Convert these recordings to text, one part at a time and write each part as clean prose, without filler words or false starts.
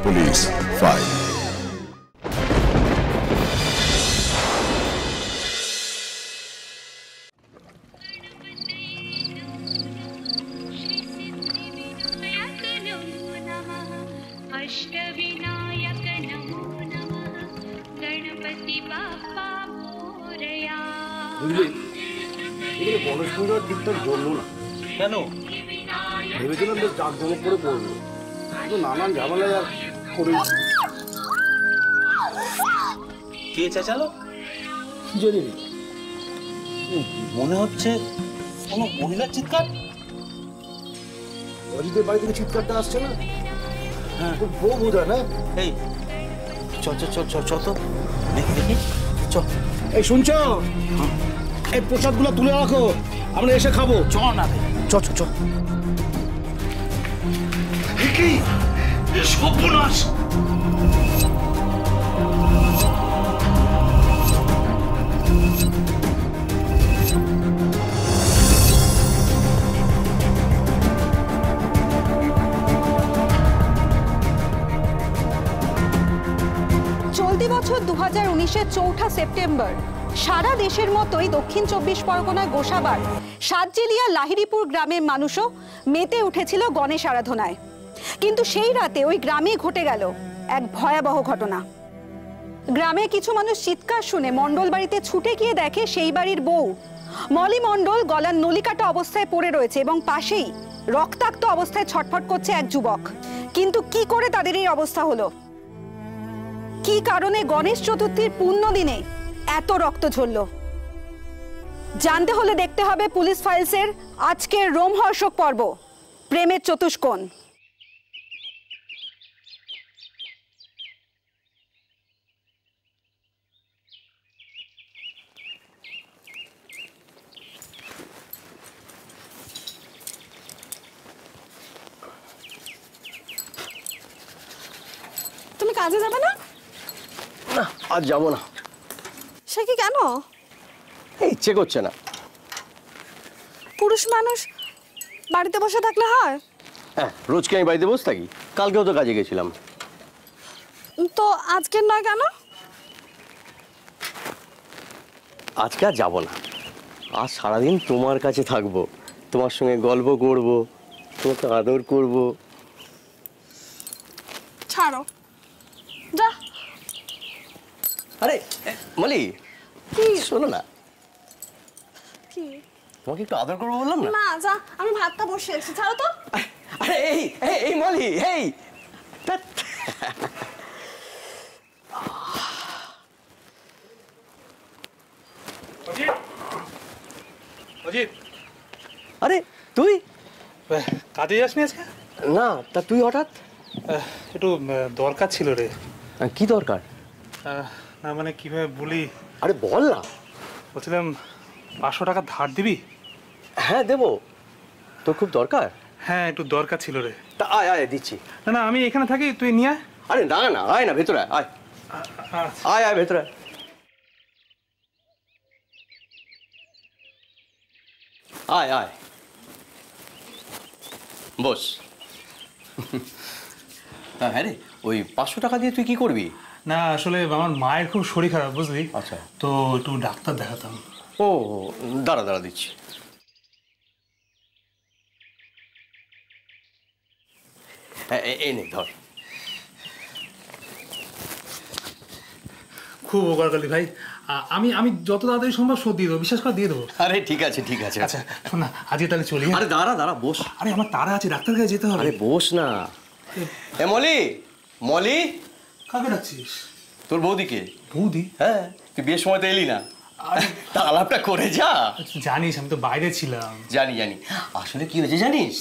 Police file. Ganesh পুজোর ঠিকঠাক বললো না কেন? ভেবেছিলাম বেশ জাঁকজমক করে পড়লো, কিন্তু নানান ঝামেলায় আর করে। কে চেঁচালো কি জানি, মনে হচ্ছে কোনো মহিলার চিৎকার। অজিতের বাড়ি থেকে চিৎকারটা আসছে না? হ্যাঁ, খুব বউ বোঝায় না? এই চল চল চল চল চল তো দেখি দেখি চল। এই শুনছ, এই প্রসাদগুলো তুলে রাখো, আমরা এসে খাবো। চল না চল চল চল। কি সর্বনাশ! 2019-এর 4 সেপ্টেম্বর সারা দেশের মতোই দক্ষিণ 24 পরগনার গোসাবার সাতজেলিয়া লাহিড়িপুর গ্রামের মানুষও মেতে উঠেছিল গণেশ আরাধনায়। কিন্তু সেই রাতে ওই গ্রামে ঘটে গেল এক ভয়াবহ ঘটনা। গ্রামে কিছু মানুষ চিৎকার শুনে মণ্ডল বাড়িতে ছুটে গিয়ে দেখে সেই বাড়ির বউ মলি মণ্ডল গলার নলিকাটা অবস্থায় পড়ে রয়েছে এবং পাশেই রক্তাক্ত অবস্থায় ছটফট করছে এক যুবক। কিন্তু কি করে তাদের এই অবস্থা হলো? কি কারণে গণেশ চতুর্থীর পুণ্য দিনে এত রক্ত ঝরল? জানতে হলে দেখতে হবে পুলিশ ফাইলসের আজকের রোমহর্ষক পর্ব, প্রেমের চতুষ্কোণ। তুমি কাজে যাবে না? না, আজ যাবো না। সে কি কেন? ইচ্ছে করছে না। পুরুষ মানুষ বাড়িতে বসে থাকলে হয়? হ্যাঁ, রোজকে আমি বাড়িতে বসে থাকি? কালকেও তো কাজে গেছিলাম। তো আজকের নয় কেন? আজকে আর যাবো না। আজ সারাদিন তোমার কাছে থাকবো, তোমার সঙ্গে গল্প করবো, তোমাকে আদর করবো। ছাড়ো, যা। আরে মলি, কি? শোনো না, কি? তোমাকে একটু আদর করবো বললাম না? না, যা, আমি ভাতটা বসিয়েছি, ছাড়ো তো। আরে এই এই মলি, এই অজিত, আরে তুই কাজে যাসনি আজকে? না, তা তুই হঠাৎ? একটু দরকার ছিল রে। কি দরকার? না মানে কিভাবে বলি, আরে বল না। বলছিলাম 500 টাকা ধার দিবি? হ্যাঁ দেবো, তোর খুব দরকার? হ্যাঁ একটু দরকার ছিল রে। তা আয় আয়, দিচ্ছি। না না, আমি এখানে থাকি, তুই নিয়ে আয়। আরে না না, আয় না, ভেতরে আয়। আয় আয় ভেতরে আয়। আয় বস। হ্যাঁ রে, ওই 500 টাকা দিয়ে তুই কি করবি? না আসলে আমার মায়ের খুব শরীর খারাপ, বুঝলি? আচ্ছা, তো একটু ডাক্তার দেখাতাম। ও দাঁড়া দাঁড়া, দিচ্ছি। এই নে ধর। খুব উপকার করলি ভাই। আমি আমি যত তাড়াতাড়ি সম্ভব শোধ দিয়ে দেবো, বিশ্বাস করে দিয়ে দেবো। আরে ঠিক আছে ঠিক আছে। আচ্ছা শোন না, আজকে তাহলে চলি। আরে দাঁড়া দাঁড়া, বস। আরে আমার তারা আছে, ডাক্তার কাছে যেতে হবে। আরে বস না। এ মলি, মলি। কাকে ডাকছিস? তোর বৌদিকে। বৌদি? হ্যাঁ, তুই বিয়ের সময় তো এলি না, তা আলাপটা করে যা। জানিস আমি তো বাইরে ছিলাম। জানি জানি, আসলে কি হয়েছে জানিস?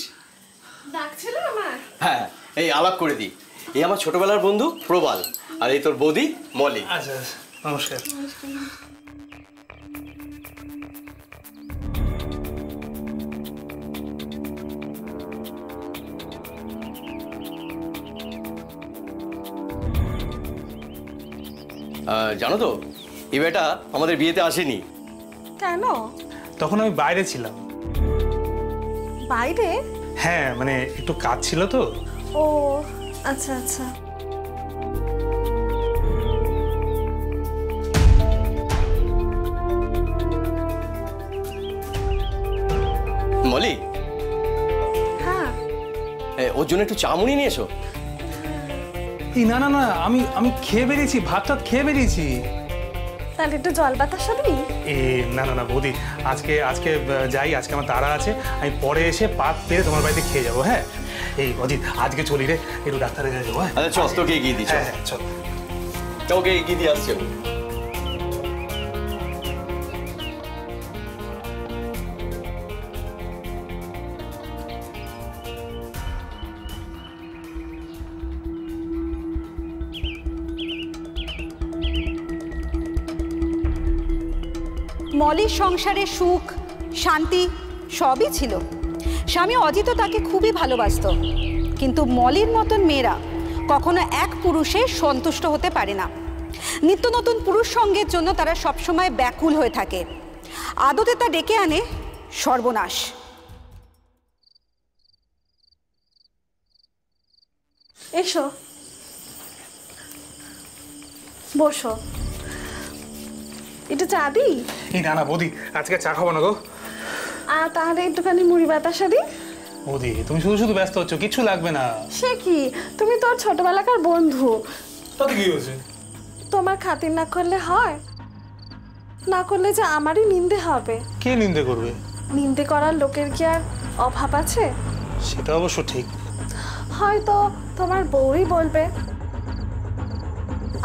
ডাকছিল আমার? হ্যাঁ, এই আলাপ করে দি। এই আমার ছোটবেলার বন্ধু প্রবাল, আর এই তোর বৌদি মলি। আচ্ছা নমস্কার। জানো তো, এই বেটা আমাদের বিয়েতে আসেনি। কেন? তখন আমি বাইরে ছিলাম। বাইরে? হ্যাঁ মানে একটু কাজ ছিল তো। ও আচ্ছা আচ্ছা। জন্য একটু চামুনি নিয়ে এসো। এই না না না, আমি আমি খেয়ে বেরিয়েছি, ভাত টাত খেয়ে বেরিয়েছি। তাহলে একটু জল বাতাসা দিই। না না না বৌদি, আজকে আজকে যাই, আজকে আমার তাড়া আছে। আমি পরে এসে পাত পেরে তোমার বাড়িতে খেয়ে যাবো। হ্যাঁ এই অজিত, আজকে চলি রে, একটু ডাক্তারের কাছে যাবো। আচ্ছা চল, তোকে এগিয়ে দিচ্ছ। হ্যাঁ হ্যাঁ চল, তোকে এগিয়ে দিয়ে আসছে। মলির সংসারে সুখ শান্তি সবই ছিল। স্বামী অজিতও তাকে খুবই ভালোবাসতো, কিন্তু মলির মতন মেয়েরা কখনো এক পুরুষে সন্তুষ্ট হতে পারে না। নিত্য নতুন পুরুষ সঙ্গের জন্য তারা সবসময় ব্যাকুল হয়ে থাকে। আদতে তা ডেকে আনে সর্বনাশ। এসো, বসো, একটু চা দিই। এই না না বৌদি, আজকে চা খাবো না গো। আর তাহলে একটুখানি মুড়ি বাতাসা দিই। বৌদি তুমি শুধু শুধু ব্যস্ত হচ্ছ, কিছু লাগবে না। সে কি, তুমি তোর ছোটবেলাকার বন্ধু, তাতে কি হয়েছে? তোমার খাতির না করলে হয়? না করলে যে আমারই নিন্দে হবে। কে নিন্দে করবে? নিন্দে করার লোকের কি আর অভাব আছে? সেটা অবশ্য ঠিক। হয়তো তোমার বউই বলবে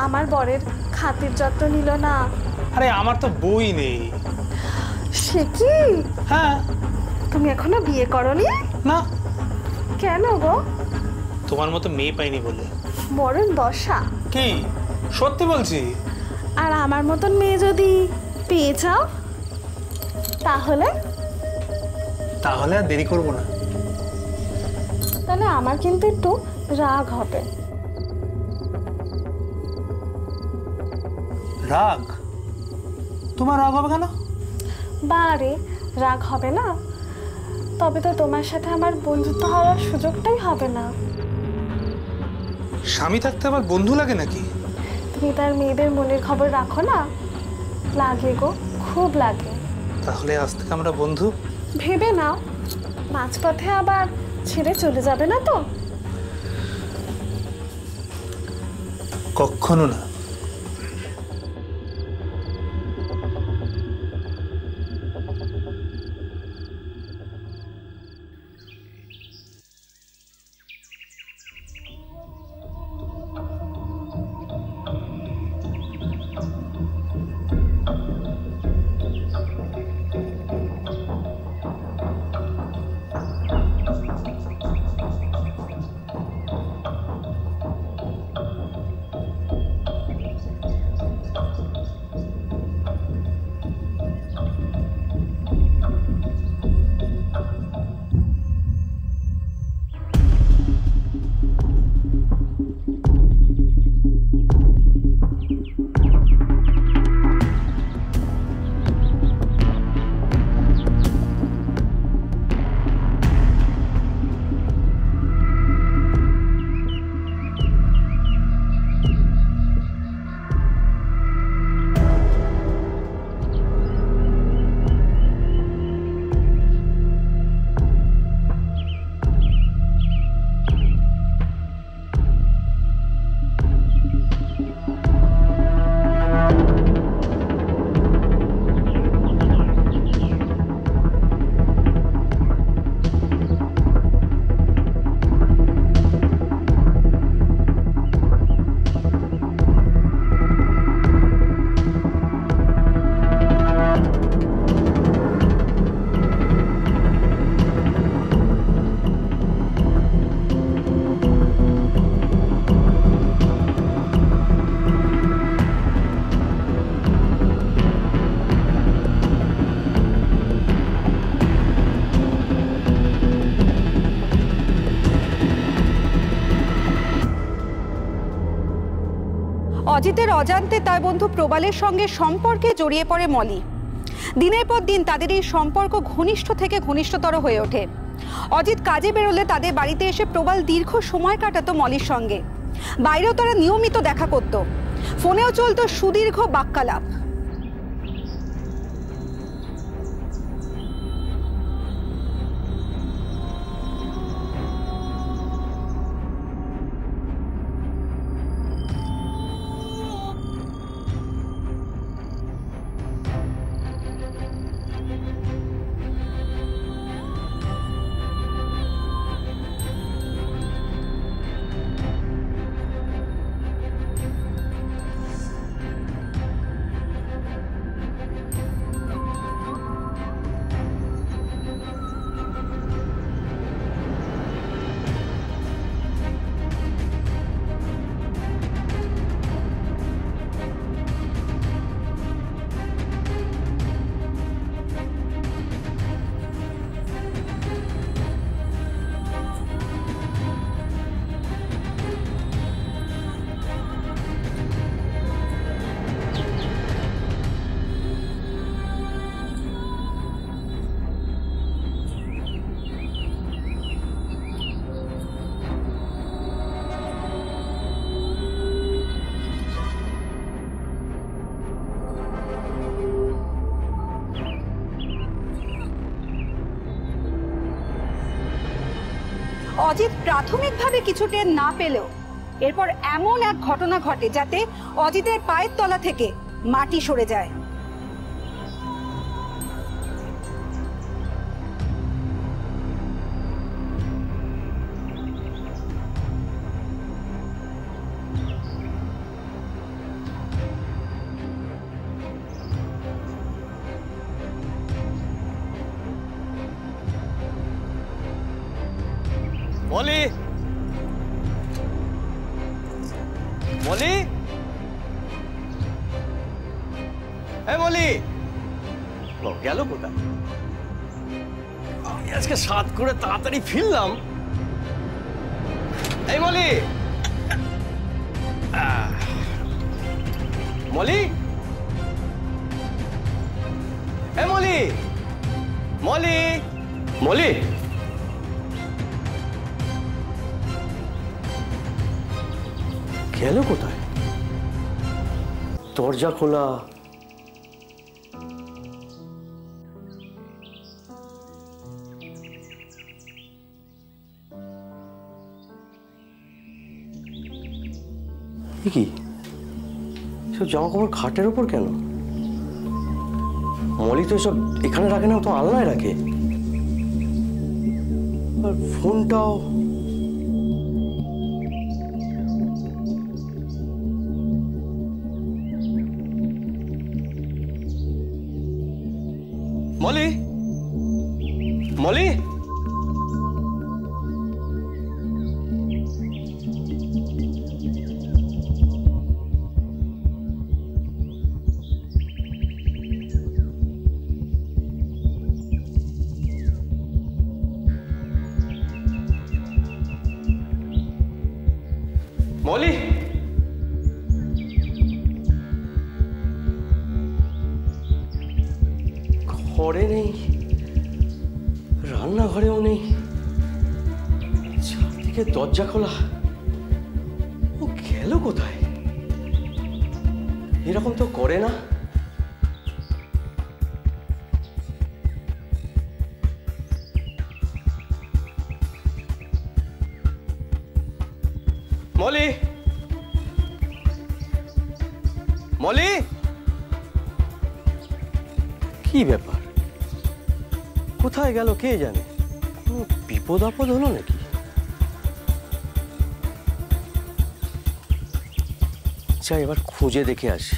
আমার বরের খাতির যত্ন নিল না। আরে আমার তো বই নেই। সে কি, হ্যাঁ। তুমি এখনো বিয়ে করনি? না। কেন গো? তোমার মতো মেয়ে পাইনি বলে। মরণ দশা। কি সত্যি বলছি? আর আমার মতন মেয়ে যদি পেয়ে যাও তাহলে? তাহলে আর দেরি করবো না। তাহলে আমার কিন্তু একটু রাগ হবে। রাগ? তোমার রাগ হবে কেন? বারে রাগ হবে না, তবে তো তোমার সাথে আমার বন্ধুত্ব হওয়ার সুযোগটাই হবে না। স্বামী থাকতে আবার বন্ধু লাগে নাকি? তুমি তার মেয়েদের মনের খবর রাখো না? লাগে গো, খুব লাগে। তাহলে আজ থেকে আমরা বন্ধু? ভেবে নাও, মাঝপথে আবার ছেড়ে চলে যাবে না তো? কখনো না। অজিতের অজান্তে তার বন্ধু প্রবালের সঙ্গে সম্পর্কে জড়িয়ে পড়ে মলি। দিনের পর দিন তাদের এই সম্পর্ক ঘনিষ্ঠ থেকে ঘনিষ্ঠতর হয়ে ওঠে। অজিত কাজে বেরোলে তাদের বাড়িতে এসে প্রবাল দীর্ঘ সময় কাটাতো মলির সঙ্গে। বাইরেও তারা নিয়মিত দেখা করত, ফোনেও চলতো সুদীর্ঘ বাক্যালাপ। অজিত প্রাথমিকভাবে কিছু টের না পেলেও এরপর এমন এক ঘটনা ঘটে যাতে অজিতের পায়ের তলা থেকে মাটি সরে যায়। মলি, মলি, এই মলি, গেল কোথায়? আমি আজকে সাত করে তাড়াতাড়ি ফিরলাম। এই মলি, মলি, এই মলি, মলি, মলি, গেল কোথায়? দরজা খোলা। কি সব জামা কাপড় খাটের উপর কেন? মলি তো সব এখানে রাখে না, তো আলনায় রাখে। আর ফোনটাও মলি, মলি, মলি, ঘরে নেই, রান্নাঘরেও নেই, চারদিকে দরজা খোলা। ও গেল কোথায়? এরকম তো করে না। মলি, মলি, কি ব্যাপার? কোথায় গেল কে জানে? কোনো বিপদ আপদ হলো নাকি? আচ্ছা, এবার খুঁজে দেখে আসি।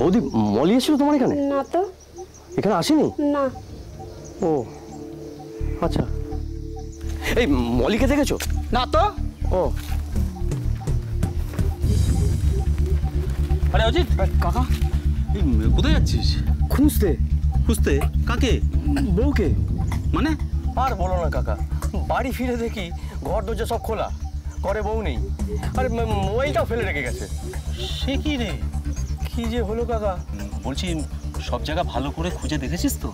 বৌদি, মলি এসেছিল তোমার এখানে? না তো। এখানে আসেনি? না। ও আচ্ছা। এই মলিকে দেখেছো? না তো। ও আরে অজিত, কাকা, এই কোথায় যাচ্ছিস? খুঁজতে। খুঁজতে কাকে? বউকে। মানে? আর বলো না কাকা, বাড়ি ফিরে দেখি ঘর দরজা সব খোলা, ঘরে বউ নেই, আরে মোবাইলটাও ফেলে রেখে গেছে। সে কি রে? কি যে হলো কাকা? বলছি, সব জায়গা ভালো করে খুঁজে দেখেছিস তো?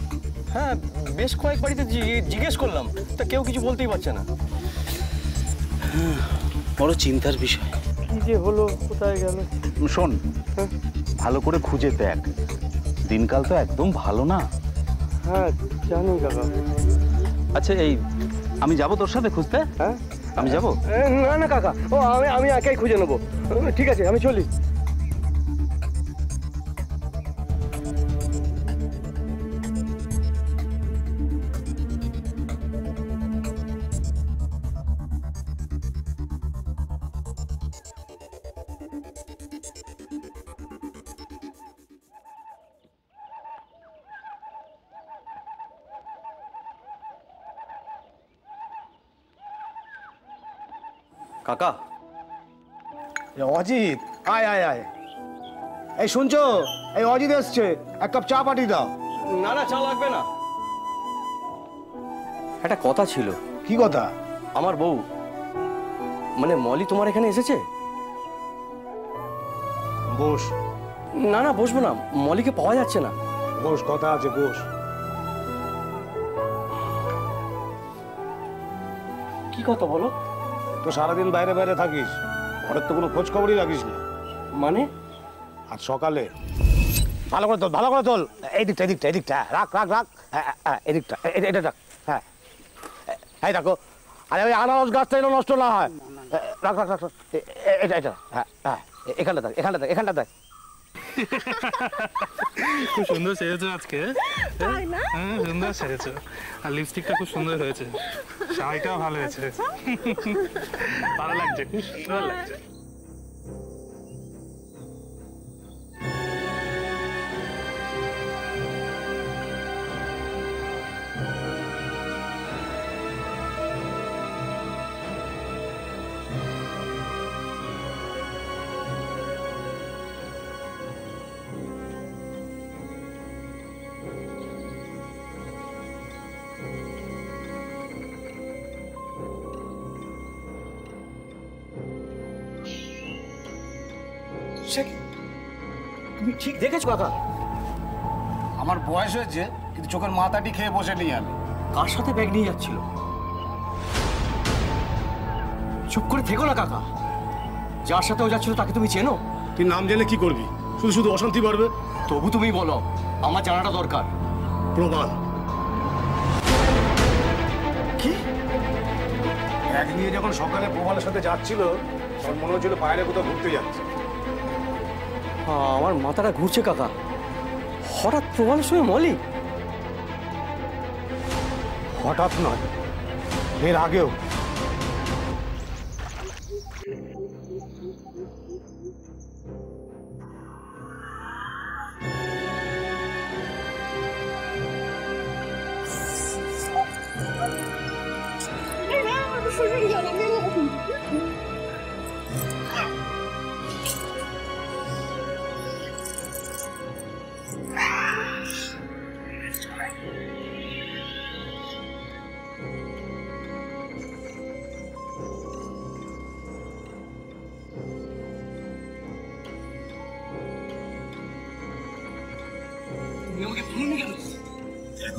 হ্যাঁ, বেশ কয়েক বাড়িতে জিজ্ঞেস করলাম, তা কেউ কিছু বলতেই পারছে না। বড় চিন্তার বিষয়। কি যে হলো, কোথায় গেল? শোন, ভালো করে খুঁজে দেখ, দিনকাল তো একদম ভালো না। হ্যাঁ জানি কাকা। আচ্ছা, এই আমি যাব তোর সাথে খুঁজতে? হ্যাঁ আমি যাব? না না কাকা, ও আমি একাই খুঁজে নেবো। ঠিক আছে, আমি চলি। কাকা, অজিত, আয় আয় আয়। এই শুনছো, এই অজিত এসছে, এক কাপ চা পাঠিয়ে দাও। না না, চা লাগবে না। একটা কথা ছিল। কি কথা? আমার বউ মানে মলি তোমার এখানে এসেছে? বস না না, বসবো না, মলিকে পাওয়া যাচ্ছে না। বস, কথা আছে, বস। কি কথা বলো? তো সারাদিন বাইরে বাইরে থাকিস, ঘরের তো কোনো খোঁজ খবরই রাখিস না। মানে? আজ সকালে ভালো করে তোল, ভালো করে তোল, এই দিকটা, এই দিকটা, এই দিকটা, রাখ রাখ রাখ, এদিকটা, এটা রাখ, হ্যাঁ, এই দেখো, আরে ওই আনারস গাছটা যেন নষ্ট না হয়, রাখ রাখ রাখ, এটা এটা, হ্যাঁ হ্যাঁ, এখানটা দেখ, এখানটা দেখ, এখানটা দেখ। খুব সুন্দর সেজেছো আজকে। হ্যাঁ, সুন্দর সেজেছো, আর লিপস্টিকটা খুব সুন্দর হয়েছে, শাড়িটাও ভালো হয়েছে, ভালো লাগছে, খুব সুন্দর লাগছে। তুমি ঠিক দেখেছো কাকা? আমার বয়স হয়েছে, কিন্তু চোখের মাথাটি খেয়ে বসে নিই আমি। কার সাথে ব্যাগ নিয়ে যাচ্ছিল? চুপ করে থেকো না কাকা, যার সাথে ও যাচ্ছিল তাকে তুমি চেনো? তুই নাম জেনে কি করবি? শুধু শুধু অশান্তি বাড়বে। তবু তুমি বলো, আমার জানাটা দরকার। প্রমাণ কি? ব্যাগ নিয়ে যখন সকালে প্রমাণের সাথে যাচ্ছিল, তখন মনে হচ্ছিল বাইরে কোথাও ঘুরতে যাচ্ছে। আমার মাথাটা ঘুরছে কাকা, হঠাৎ প্রমাণের সঙ্গে মলি? হঠাৎ নয়, এর আগেও।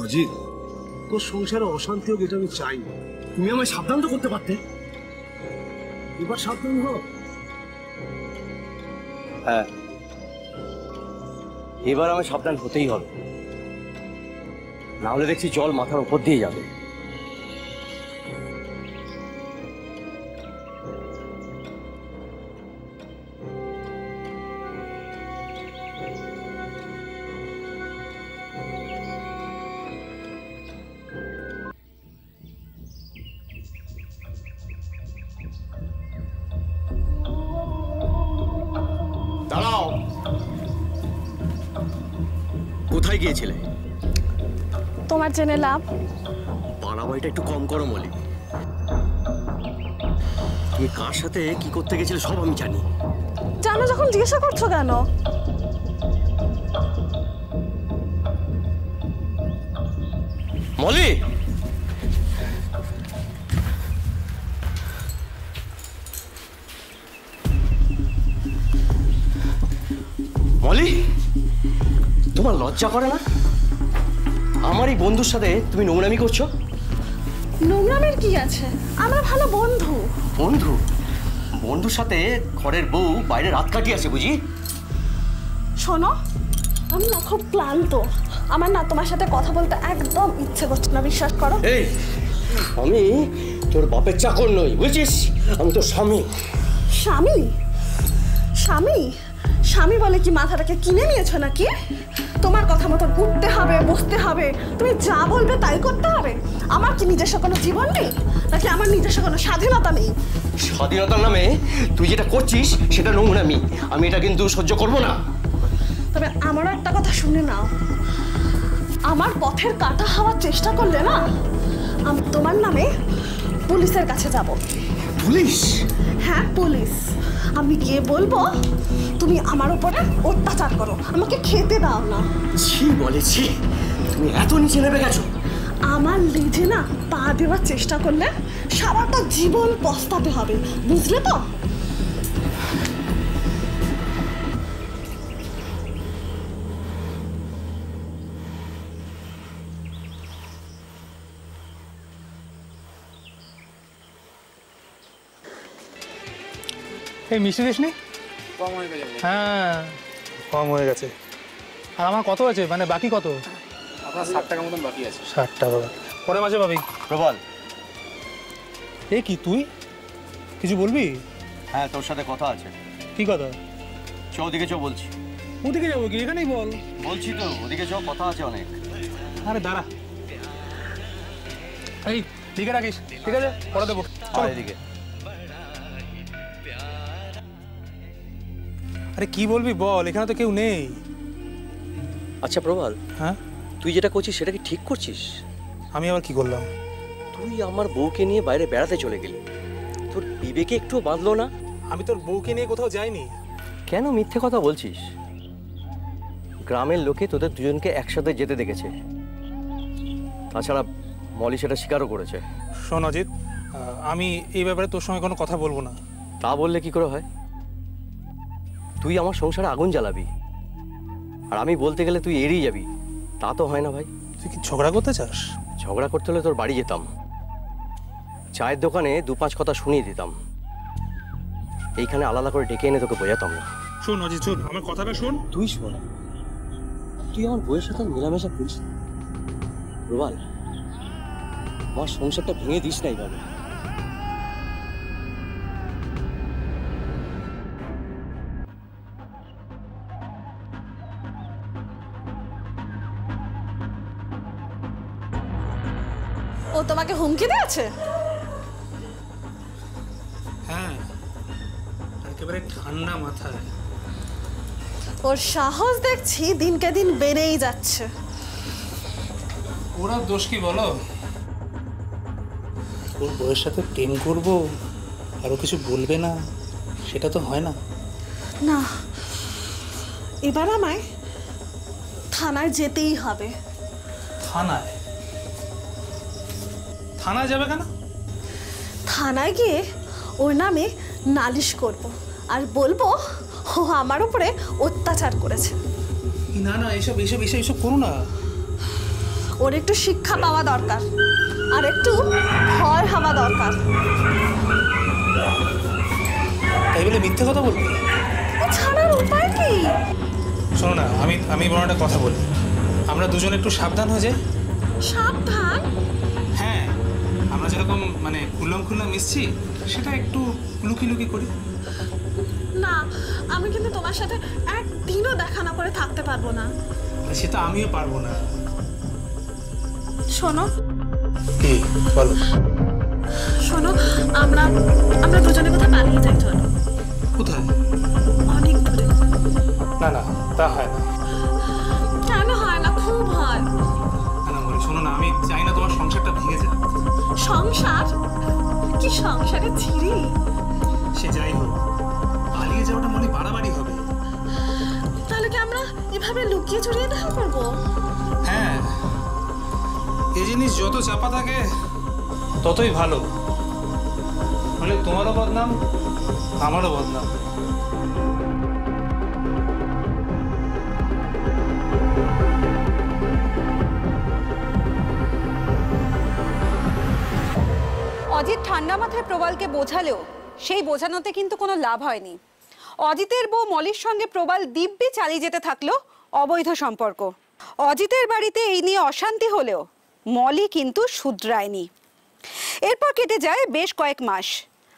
অজিত, তোর সংসারে অশান্তি হোক, এটা আমি চাই না। তুমি আমায় সাবধান তো করতে পারতে। এবার সাবধান হোক। হ্যাঁ, এবার আমি সাবধান হতেই হবে, না হলে দেখছি জল মাথার উপর দিয়ে যাবে। দাঁড়াও। কোথায় গিয়েছিলে? তোমার জেনে লাভ। বাড়াবাড়িটা একটু কম করো মলি। তুমি কার সাথে কি করতে গেছিলে সব আমি জানি। জানো যখন জিজ্ঞাসা করছো কেন? মলি, মলি, তোমার লজ্জা করে না? আমার এই বন্ধুর সাথে তুমি নোংরামি করছো। নোংরামের কি আছে? আমরা ভালো বন্ধু। বন্ধু? বন্ধুর সাথে ঘরের বউ বাইরে রাত কাটিয়ে আছে বুঝি? শোনো, আমি না খুব ক্লান্ত, আমার না তোমার সাথে কথা বলতে একদম ইচ্ছে করছে না, বিশ্বাস করো। এই, আমি তোর বাপের চাকর নই বুঝছিস, আমি তোর স্বামী। স্বামী? স্বামী? স্বামী বলে কি মাথাটাকে কিনে নিয়েছো নাকি? তোমার কথা মতো উঠতে হবে, বসতে হবে, তুমি যা বলবে তাই করতে হবে। আমার কি নিজস্ব কোনো জীবন নেই, নাকি আমার নিজস্ব কোনো স্বাধীনতা নেই? স্বাধীনতার নামে তুই যেটা করছিস সেটা নোংরামি, আমি এটা কিন্তু সহ্য করব না। তবে আমারও একটা কথা শুনে নাও, আমার পথের কাঁটা হওয়ার চেষ্টা করলে না, আমি তোমার নামে পুলিশের কাছে যাব। পুলিশ? হ্যাঁ, পুলিশ। আমি গিয়ে বলবো তুমি আমার উপরে অত্যাচার করো, আমাকে খেতে দাও না। ছি বলেছি, তুমি এত নিচে নেমে গেছো। আমার লিজে না পা দেওয়ার চেষ্টা করলে সারাটা জীবন পস্তাতে হবে, বুঝলে তো? এই মিষ্টি দিসনি? হ্যাঁ কম হয়ে গেছে। আর আমার কত আছে, মানে বাকি কত? আপনার 60 টাকা মতন বাকি আছে। 60 টাকা পরে মাঝে পাবি। প্রবল, এ কি তুই কিছু বলবি? হ্যাঁ তোর সাথে কথা আছে। কি কথা? চ ওদিকে চ বলছি। ওদিকে যাবো কি, এখানেই বল। বলছি তো ওদিকে চ, কথা আছে অনেক। আরে দাঁড়া, এই লিখে রাখিস, ঠিক আছে? পরে দেবো। চল এদিকে। আরে কি বলবি বল, এখানে তো কেউ নেই। আচ্ছা প্রবল, হ্যাঁ তুই যেটা করছিস সেটা কি ঠিক করছিস? আমি আবার কি করলাম? তুই আমার বউকে নিয়ে বাইরে বেড়াতে চলে গেলি, তোর বিবেকে একটুও বাঁধলো না? আমি তোর বউকে নিয়ে কোথাও যাইনি। কেন মিথ্যে কথা বলছিস? গ্রামের লোকে তোদের দুজনকে একসাথে যেতে দেখেছে, তাছাড়া মলি সেটা স্বীকারও করেছে। শোন অজিত, আমি এই ব্যাপারে তোর সঙ্গে কোনো কথা বলবো না। তা বললে কি করে হয়? তুই আমার সংসারে আগুন জ্বালাবি, আর আমি বলতে গেলে তুই এড়িয়ে যাবি। তা তো হয় না ভাই। তুই কি ঝগড়া করতে চাস? ঝগড়া করতে হলে তোর বাড়ি যেতাম, চায়ের দোকানে 2-5 কথা শুনিয়ে দিতাম, এইখানে আলাদা করে ডেকে এনে তোকে বোঝাতাম না। শোন অজিত, শোন আমার কথাটা শোন। তুই শোন, তুই আমার বউয়ের সাথে মেলামেশা করিস না। প্রবাল, আমার সংসারটা ভেঙে দিস না এইভাবে। ও তোমাকে হুমকি দিয়েছে? হ্যাঁ, একেবারে ঠান্ডা মাথায়। ওর সাহস দেখছি দিনকে দিন বেড়েই যাচ্ছে। ওরা দোষ কি বলো? ওর বউয়ের সাথে প্রেম করবো আর ও কিছু বলবে না, সেটা তো হয় না। না, এবার আমায় থানায় যেতেই হবে। থানায়? থানায় যাবে কেন? থানায় গিয়ে ওর নামে নালিশ করব আর বলবো ও আমার উপরে অত্যাচার করেছে। না না, এসব এসব এসব এসব করো না। ওর একটু শিক্ষা পাওয়া দরকার আর একটু ভয় হওয়া দরকার। তাই বলে মিথ্যে কথা বলবি? ছাড়ার উপায় কি? শোনো না, আমি বড় একটা কথা বলি, আমরা দুজনে একটু সাবধান হয়ে যাই। সাবধান? হ্যাঁ, আমরা যেরকম মানে খুল্লাম মিশছি, সেটা একটু লুকি লুকি করি। না, আমি কিন্তু তোমার সাথে একদিনও দেখা না করে থাকতে পারবো না। সেটা আমিও পারবো না। শোনো, কি বলো? শোনো, আমরা দুজনে কোথাও পালিয়ে যাই। চলো। কোথায়? অনেক দূরে। না না, তা হয় না। কেন হয় না? খুব হয়। না বলি, শোনো না, আমি চাই না তোমার সংসারটা ভেঙে যাক। সংসার কি? সংসারে ছিঁড়ি? সে যাই হোক, পালিয়ে যাওয়াটা মনে বাড়াবাড়ি হবে। তাহলে কি আমরা এভাবে লুকিয়ে চুরিয়ে দেখা করবো? হ্যাঁ, এই জিনিস যত চাপা থাকে ততই ভালো, মানে তোমারও বদনাম আমারও বদনাম। অজিত ঠান্ডা মাথায় প্রবালকে বোঝালেও সেই বোঝানোতে কিন্তু কোনো লাভ হয়নি। অজিতের বউ মলির সঙ্গে প্রবাল দিব্যি চালিয়ে যেতে থাকলো অবৈধ সম্পর্ক। অজিতের বাড়িতে এই নিয়ে অশান্তি হলেও মলি কিন্তু শুধরায়নি। এরপর কেটে যায় বেশ কয়েক মাস,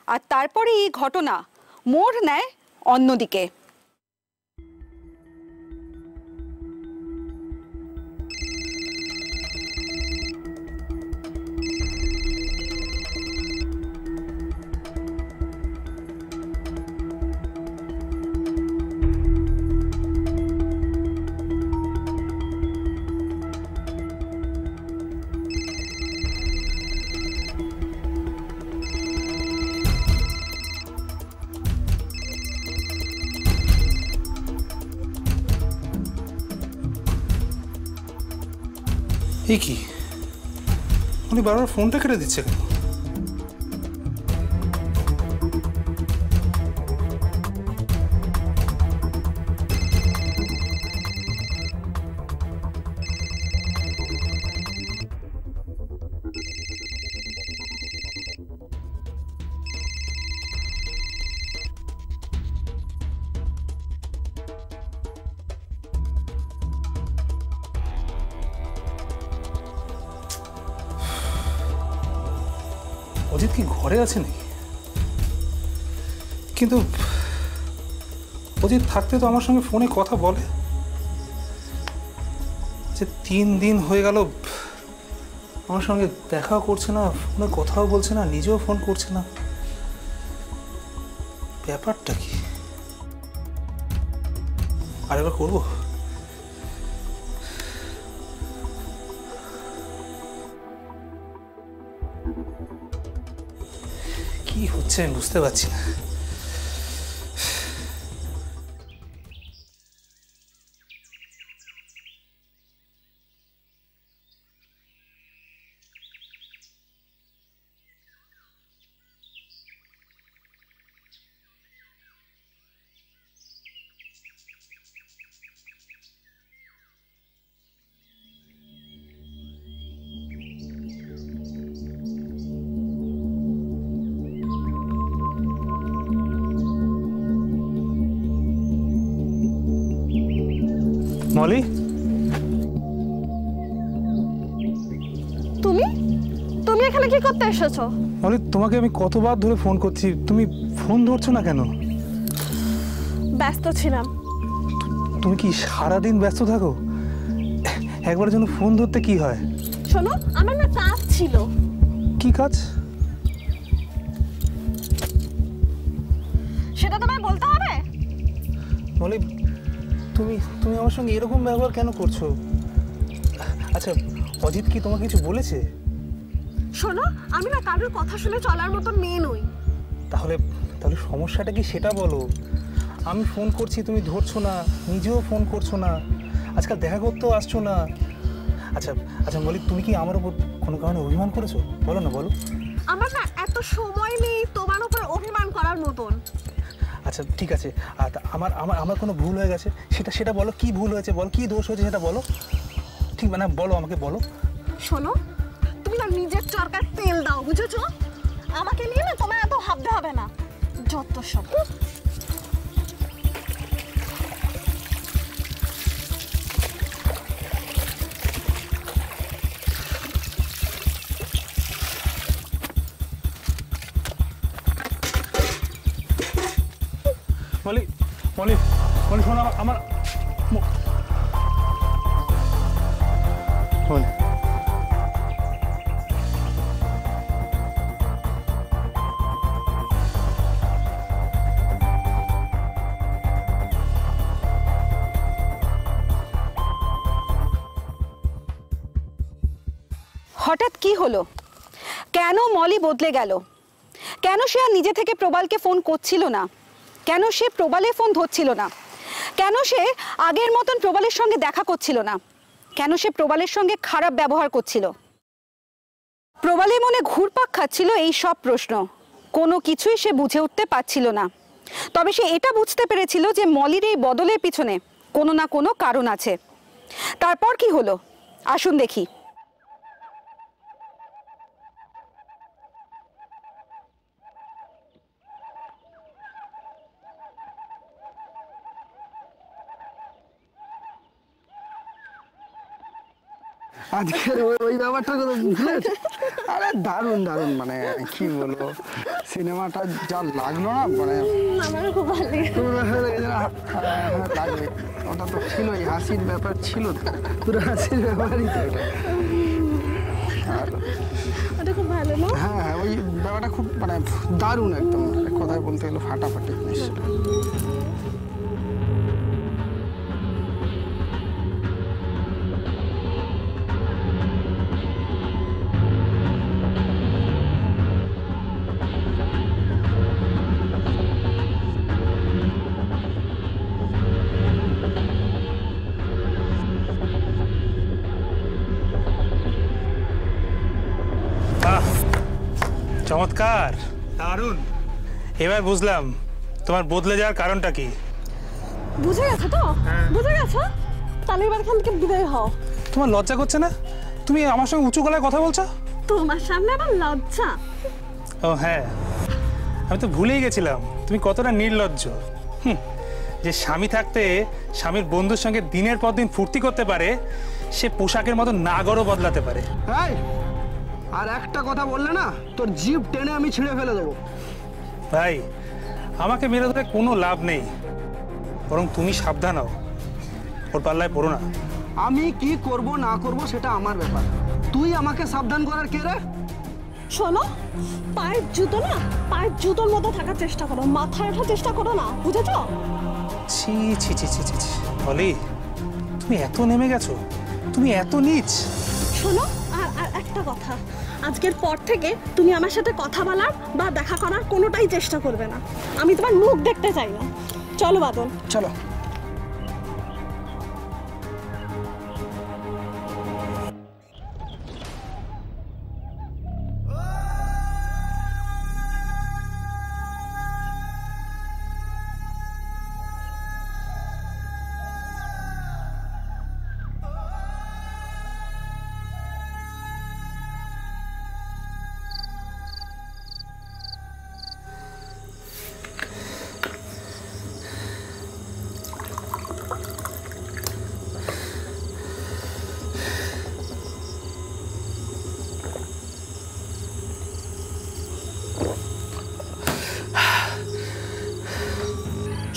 আর তারপরে এই ঘটনা মোড় নেয় অন্যদিকে। এই কি, উনি বারবার ফোনটা কেটে দিচ্ছে কেন? অজিত কি ঘরে আছে নাকি? কিন্তু অজিত থাকতে তো আমার সঙ্গে ফোনে কথা বলে। যে 3 দিন হয়ে গেল আমার সঙ্গে দেখাও করছে না, ফোনে কথাও বলছে না, নিজেও ফোন করছে না। ব্যাপারটা কি? আরেকবার করবো? কি হচ্ছে আমি বুঝতে পারছি না। মলি, তুমি তুমি এখানে কি করতে এসেছো? মলি তোমাকে আমি কতবার ধরে ফোন করছি, তুমি ফোন ধরছো না কেন? ব্যস্ত ছিলাম। তুমি কি সারাদিন ব্যস্ত থাকো? একবার জন্য ফোন ধরতে কি হয়? শোনো, আমার না কাজ ছিল। কি কাজ? সেটা তোমায় বলতে হবে? মলি, তুমি তুমি আমার সঙ্গে এরকম ব্যবহার কেন করছো? আচ্ছা, অজিত কি তোমাকে কিছু বলেছে? শোনো, আমি না কারোর কথা শুনে চলার মতো মেয়ে নই। তাহলে তাহলে সমস্যাটা কি সেটা বলো। আমি ফোন করছি, তুমি ধরছো না, নিজেও ফোন করছো না, আজকাল দেখা করতেও আসছো না। আচ্ছা আচ্ছা মলি, তুমি কি আমার উপর কোনো কারণে অভিমান করেছো? বলো না, বলো। আমার না এত সময় নেই তোমার উপর অভিমান করার মতন। আচ্ছা ঠিক আছে, আমার আমার আমার কোনো ভুল হয়ে গেছে, সেটা সেটা বলো। কি ভুল হয়েছে বলো, কি দোষ হয়েছে সেটা বলো। ঠিক মানে বলো, আমাকে বলো। শোনো, তুমি না নিজের চরকার তেল দাও, বুঝেছো? আমাকে নিয়ে না তোমার এত ভাবতে হবে না। যত সব। মলি মলি মলি শোনো, আমার মলি, হঠাৎ কি হলো? কেন মলি বদলে গেল? কেন সে আর নিজে থেকে প্রবালকে ফোন করছিল না? কেন সে প্রবালের ফোন ধরছিল না? কেন সে আগের মতন প্রবালের সঙ্গে দেখা করছিল না? কেন সে প্রবালের সঙ্গে খারাপ ব্যবহার করছিল? প্রবালের মনে ঘুরপাক খাচ্ছিল এই সব প্রশ্ন। কোনো কিছুই সে বুঝে উঠতে পারছিল না। তবে সে এটা বুঝতে পেরেছিল যে মলির এই বদলের পিছনে কোনো না কোনো কারণ আছে। তারপর কি হলো আসুন দেখি। আজকের ওই ব্যাপারটা আরে দারুণ দারুণ, মানে কি বলবো, সিনেমাটা যা লাগলো না, মানে আমারও খুব ভালো লাগবে। ওটা তো ছিলই, হাসির ব্যাপার ছিল তো, পুরো হাসির ব্যাপারই তো এটা। আর ওটা খুব ভালো না? হ্যাঁ হ্যাঁ, ওই ব্যাপারটা খুব মানে দারুণ, একদম কথায় বলতে গেলে ফাটাফাটি জিনিস। চমৎকার, দারুণ। এবার বুঝলাম তোমার বদলে যাওয়ার কারণটা কি। বুঝে গেছো তো? বুঝে গেছো? তাহলে এবার এখান থেকে বিদায় হও। তোমার লজ্জা করছে না? তুমি আমার সঙ্গে উঁচু গলায় কথা বলছো? তোমার সামনে আবার লজ্জা? ও হ্যাঁ, আমি তো ভুলেই গেছিলাম তুমি কতটা নির্লজ্জ। যে স্বামী থাকতে স্বামীর বন্ধুর সঙ্গে দিনের পর দিন ফুর্তি করতে পারে, সে পোশাকের মতো নাগরও বদলাতে পারে। এই, আর একটা কথা বললে না তোর জিভ টেনে আমি ছিঁড়ে ফেলে দেবো। ভাই, আমাকে মেরে ধরে কোনো লাভ নেই, বরং তুমি সাবধান হও, ওর পাল্লায় পড়ো না। আমি কি করব না করব সেটা আমার ব্যাপার, তুই আমাকে সাবধান করার কে রে? শোনো, পায়ের জুতো না পায়ের জুতোর মতো থাকার চেষ্টা করো, মাথায় ওঠার চেষ্টা করো না, বুঝেছো? ছি ছি ছি ছি ছি ছি, অলি, তুমি এত নেমে গেছো, তুমি এত নীচ। শোনো, আর একটা কথা, আজকের পর থেকে তুমি আমার সাথে কথা বলার বা দেখা করার কোনোটাই চেষ্টা করবে না। আমি তোমার মুখ দেখতে চাই না। চলো বাদল, চলো।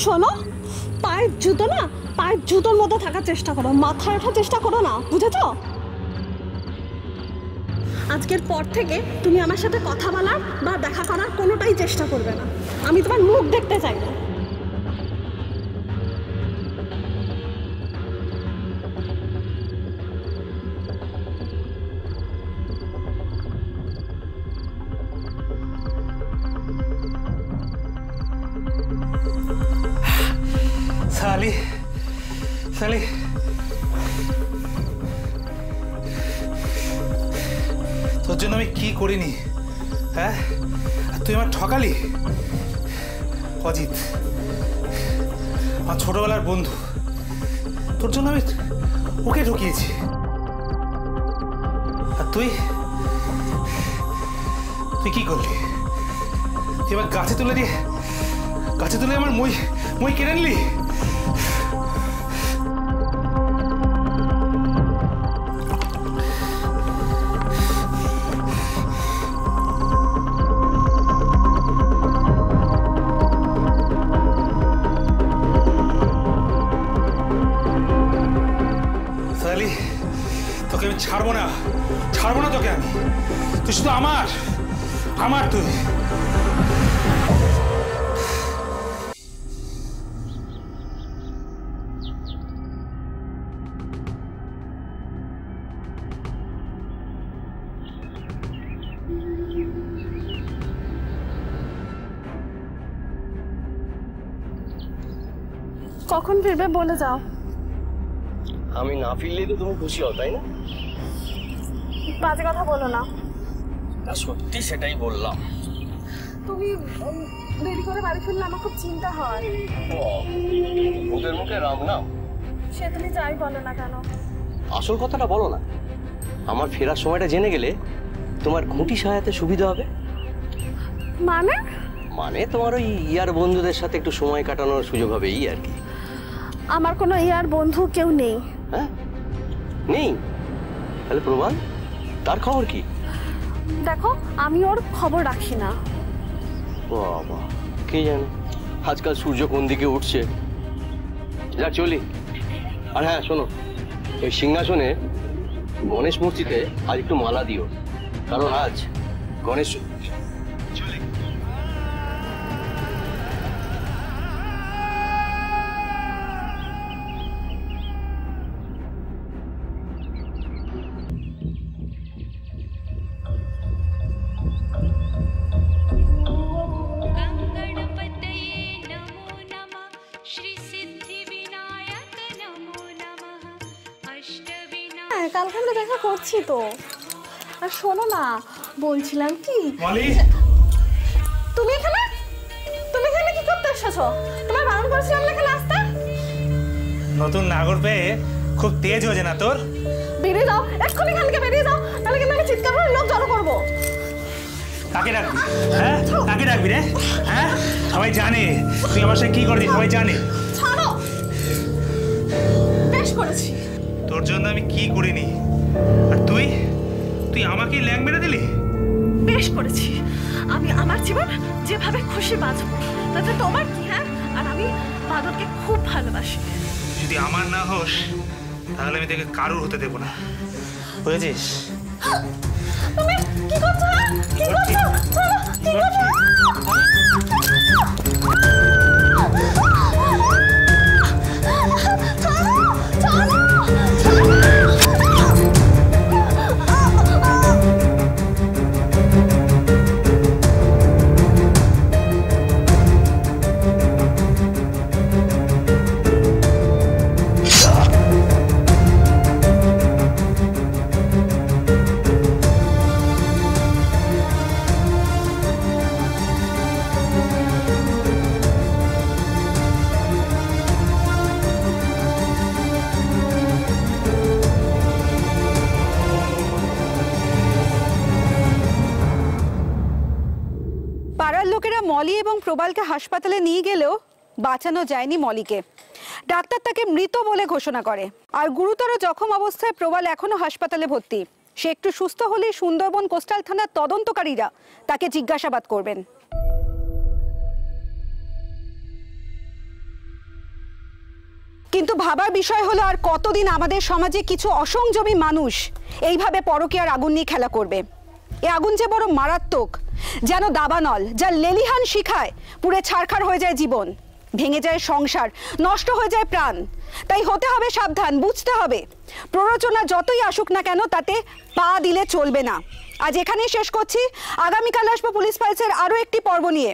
শোনো, পায়ের জুতো না পায়ের জুতোর মতো থাকার চেষ্টা করো, মাথায় ওঠার চেষ্টা করো না, বুঝেছো? আজকের পর থেকে তুমি আমার সাথে কথা বলার বা দেখা করার কোনোটাই চেষ্টা করবে না। আমি তোমার মুখ দেখতে চাই না। সালি, সালি, তোর জন্য আমি কি করিনি, হ্যাঁ? আর তুই আমার ঠকালি। অজিত আমার ছোটবেলার বন্ধু, তোর জন্য আমি ওকে ঢুকিয়েছি, আর তুই তুই কি করলি? তুই এবার গাছে তুলে আমার মই কেড়ে নিলি। তোকে আমি ছাড়বো না তোকে আমি, তুই শুধু আমার তুই। কখন ফিরবে বলে যাও। আমি না ফিরলেই তো তুমি খুশি হও, তাই না? বাজে কথা বলো না। তা সত্যি সেটাই বললাম। তুমি দেরি করে বাড়ি ফিরলে আমার খুব চিন্তা হয়। ওদের মুখে রাম নাম, সে তুমি যাই বলো না কেন। আসল কথাটা বলো না। আমার ফেরার সময়টা জেনে গেলে তোমার খুঁটি সাজাতে সুবিধা হবে। মানে তোমার ওই ইয়ার বন্ধুদের সাথে একটু সময় কাটানোর সুযোগ হবে, এই আর কি। আমার কোনো ইয়ার বন্ধু কেউ নেই। হ্যাঁ, নেই? তাহলে প্রমাণ, তার খবর কি? দেখো, আমি ওর খবর রাখি না। বাবা, কে জানে আজকাল সূর্য কোন দিকে উঠছে। যা চলি। আর হ্যাঁ শোনো, ওই সিংহাসনে গণেশ মূর্তিতে আজ একটু মালা দিও, কারণ আজ গণেশ। কালকে আমরা দেখা করছি তো। আর শোনো না, বলছিলাম কি, মলি, তুমি এখানে কি করতে এসেছো? তোমার বারণ করেছিলাম না এখানে আসতে। নতুন নাগর পেয়ে খুব তেজ হয়েছে না তোর? বেরিয়ে যাও, এক্ষুনি এখান থেকে বেরিয়ে যাও, তাহলে কিন্তু আমি চিৎকার করে লোক জড়ো করবো। কাকে ডাকবি? হ্যাঁ, কাকে ডাকবি রে? হ্যাঁ, সবাই জানে তুই আমার সাথে কি করছিস, সবাই জানে। ছাড়ো, বেশ করেছি। তোর জন্য আমি কি করিনি, আর তুই আমাকেই ল্যাং মেরে দিলি। বেশ করেছি, আমি আমার জীবন যেভাবে খুশি বাঁচবো, তাতে তোমার কি? হ্যাঁ, আর আমি বাদলকে খুব ভালোবাসি। যদি আমার না হোস তাহলে আমি তোকে কারুর হতে দেবো না, বুঝেছিস? তুমি কি করছো? কি করছো? কি করছো? পাড়ার লোকেরা মলি এবং প্রবালকে হাসপাতালে নিয়ে গেলেও বাঁচানো যায়নি মলিকে। ডাক্তার তাকে মৃত বলে ঘোষণা করে। আর গুরুতর জখম অবস্থায় প্রবাল এখনো হাসপাতালে ভর্তি। সে একটু সুস্থ হলেই সুন্দরবন কোস্টাল থানার তদন্তকারীরা তাকে জিজ্ঞাসাবাদ করবেন। কিন্তু ভাবার বিষয় হলো, আর কতদিন আমাদের সমাজে কিছু অসংযমী মানুষ এইভাবে পরকীয়ার আগুন নিয়ে খেলা করবে? এ আগুন যে বড় মারাত্মক, যেন দাবানল, যা লেলিহান শিখায় পুড়ে ছারখার হয়ে যায় জীবন, ভেঙে যায় সংসার, নষ্ট হয়ে যায় প্রাণ। তাই হতে হবে সাবধান, বুঝতে হবে প্ররোচনা যতই আসুক না কেন তাতে পা দিলে চলবে না। আজ এখানেই শেষ করছি। আগামীকাল আসবো পুলিশ ফাইলসের আরও একটি পর্ব নিয়ে।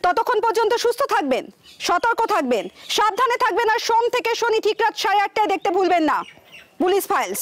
ততক্ষণ পর্যন্ত সুস্থ থাকবেন, সতর্ক থাকবেন, সাবধানে থাকবেন, আর সোম থেকে শনি ঠিক রাত 8:30টায় দেখতে ভুলবেন না পুলিশ ফাইলস।